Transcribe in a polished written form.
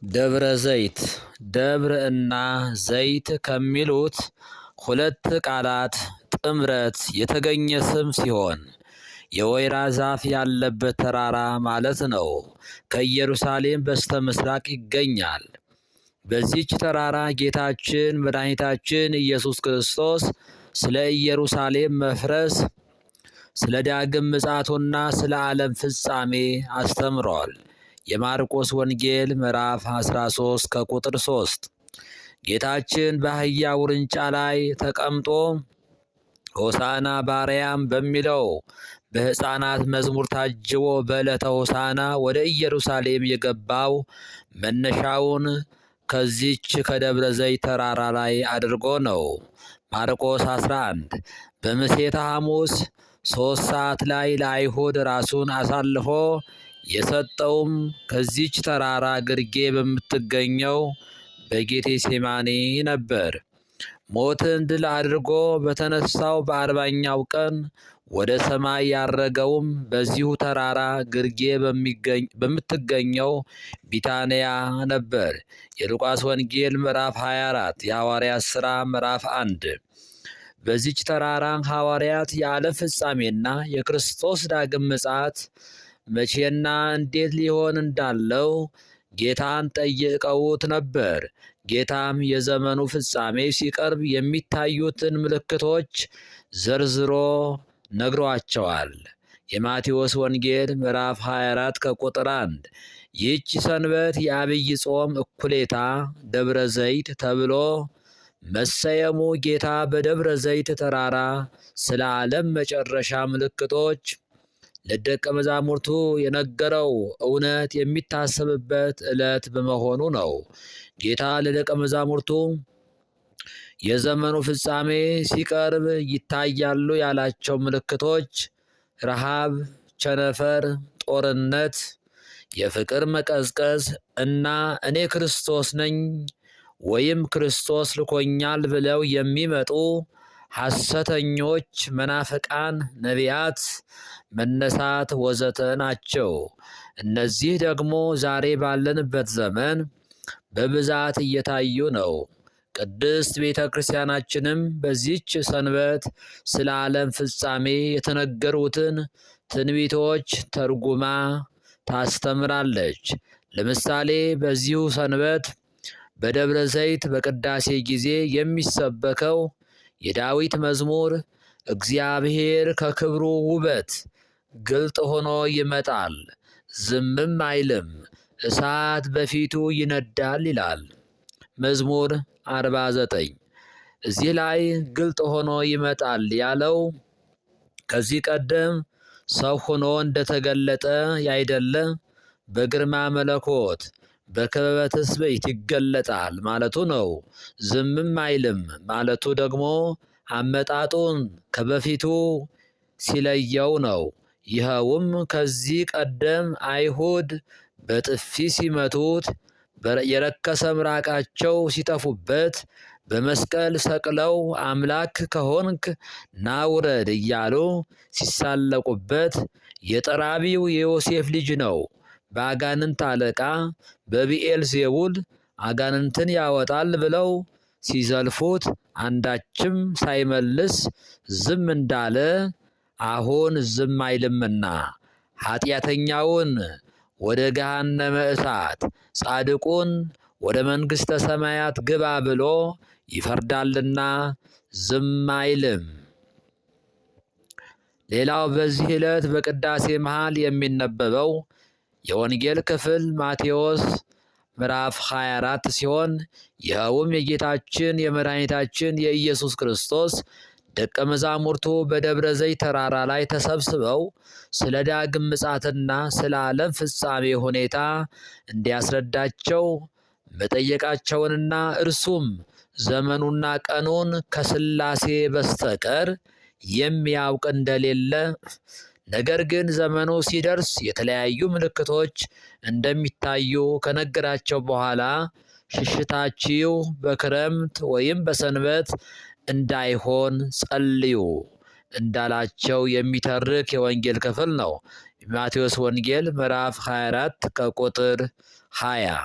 ደብረ ዘይት ደብር እና ዘይት ከሚሉት ሁለት ቃላት ጥምረት የተገኘ ስም ሲሆን የወይራ ዛፍ ያለበት ተራራ ማለት ነው። ከኢየሩሳሌም በስተ ምስራቅ ይገኛል። በዚች ተራራ ጌታችን መድኃኒታችን ኢየሱስ ክርስቶስ ስለ ኢየሩሳሌም መፍረስ፣ ስለ ዳግም ምጽአቱና ስለ ዓለም ፍጻሜ አስተምሯል። የማርቆስ ወንጌል ምዕራፍ 13 ከቁጥር 3 ጌታችን በአህያ ውርንጫ ላይ ተቀምጦ ሆሳና በአርያም በሚለው በሕፃናት መዝሙር ታጅቦ በዕለተ ሆሳና ወደ ኢየሩሳሌም የገባው መነሻውን ከዚች ከደብረ ዘይት ተራራ ላይ አድርጎ ነው። ማርቆስ 11 በምሴተ ሐሙስ 3 ሰዓት ላይ ለአይሁድ ራሱን አሳልፎ የሰጠውም ከዚች ተራራ ግርጌ በምትገኘው በጌቴሴማኒ ነበር። ሞትን ድል አድርጎ በተነሳው በ40ኛው ቀን ወደ ሰማይ ያረገውም በዚሁ ተራራ ግርጌ በምትገኘው ቢታንያ ነበር። የሉቃስ ወንጌል ምዕራፍ 24፣ የሐዋርያት ሥራ ምዕራፍ 1። በዚች ተራራ ሐዋርያት የዓለም ፍጻሜና የክርስቶስ ዳግም ምጽአት መቼና እንዴት ሊሆን እንዳለው ጌታን ጠይቀውት ነበር። ጌታም የዘመኑ ፍጻሜ ሲቀርብ የሚታዩትን ምልክቶች ዘርዝሮ ነግሯቸዋል። የማቴዎስ ወንጌል ምዕራፍ 24 ከቁጥር 1 ይህች ሰንበት የአብይ ጾም እኩሌታ ደብረ ዘይት ተብሎ መሰየሙ ጌታ በደብረ ዘይት ተራራ ስለ ዓለም መጨረሻ ምልክቶች ለደቀ መዛሙርቱ የነገረው እውነት የሚታሰብበት ዕለት በመሆኑ ነው። ጌታ ለደቀ መዛሙርቱ የዘመኑ ፍጻሜ ሲቀርብ ይታያሉ ያላቸው ምልክቶች ረሃብ፣ ቸነፈር፣ ጦርነት፣ የፍቅር መቀዝቀዝ እና እኔ ክርስቶስ ነኝ ወይም ክርስቶስ ልኮኛል ብለው የሚመጡ ሐሰተኞች መናፍቃን ነቢያት መነሳት ወዘተ ናቸው። እነዚህ ደግሞ ዛሬ ባለንበት ዘመን በብዛት እየታዩ ነው። ቅድስት ቤተ ክርስቲያናችንም በዚች ሰንበት ስለ ዓለም ፍጻሜ የተነገሩትን ትንቢቶች ተርጉማ ታስተምራለች። ለምሳሌ በዚሁ ሰንበት በደብረ ዘይት በቅዳሴ ጊዜ የሚሰበከው የዳዊት መዝሙር እግዚአብሔር ከክብሩ ውበት ግልጥ ሆኖ ይመጣል፣ ዝምም አይልም፣ እሳት በፊቱ ይነዳል ይላል። መዝሙር 49 እዚህ ላይ ግልጥ ሆኖ ይመጣል ያለው ከዚህ ቀደም ሰው ሆኖ እንደተገለጠ ያይደለ በግርማ መለኮት በክበበ ትስብእት ይገለጣል ማለቱ ነው። ዝምም አይልም ማለቱ ደግሞ አመጣጡን ከበፊቱ ሲለየው ነው። ይኸውም ከዚህ ቀደም አይሁድ በጥፊ ሲመቱት፣ የረከሰ ምራቃቸው ሲተፉበት፣ በመስቀል ሰቅለው አምላክ ከሆንክ ና ውረድ እያሉ ሲሳለቁበት የጠራቢው የዮሴፍ ልጅ ነው በአጋንንት አለቃ በቢኤል ዜቡል አጋንንትን ያወጣል ብለው ሲዘልፉት አንዳችም ሳይመልስ ዝም እንዳለ አሁን ዝም አይልምና ኃጢአተኛውን ወደ ገሃነመ እሳት ጻድቁን ወደ መንግሥተ ሰማያት ግባ ብሎ ይፈርዳልና ዝም አይልም። ሌላው በዚህ ዕለት በቅዳሴ መሃል የሚነበበው የወንጌል ክፍል ማቴዎስ ምዕራፍ 24 ሲሆን ይኸውም የጌታችን የመድኃኒታችን የኢየሱስ ክርስቶስ ደቀ መዛሙርቱ በደብረ ዘይት ተራራ ላይ ተሰብስበው ስለ ዳግም ምጽአትና ስለ ዓለም ፍጻሜ ሁኔታ እንዲያስረዳቸው መጠየቃቸውንና እርሱም ዘመኑና ቀኑን ከሥላሴ በስተቀር የሚያውቅ እንደሌለ፣ ነገር ግን ዘመኑ ሲደርስ የተለያዩ ምልክቶች እንደሚታዩ ከነገራቸው በኋላ ሽሽታችሁ በክረምት ወይም በሰንበት እንዳይሆን ጸልዩ እንዳላቸው የሚተርክ የወንጌል ክፍል ነው። የማቴዎስ ወንጌል ምዕራፍ 24 ከቁጥር 20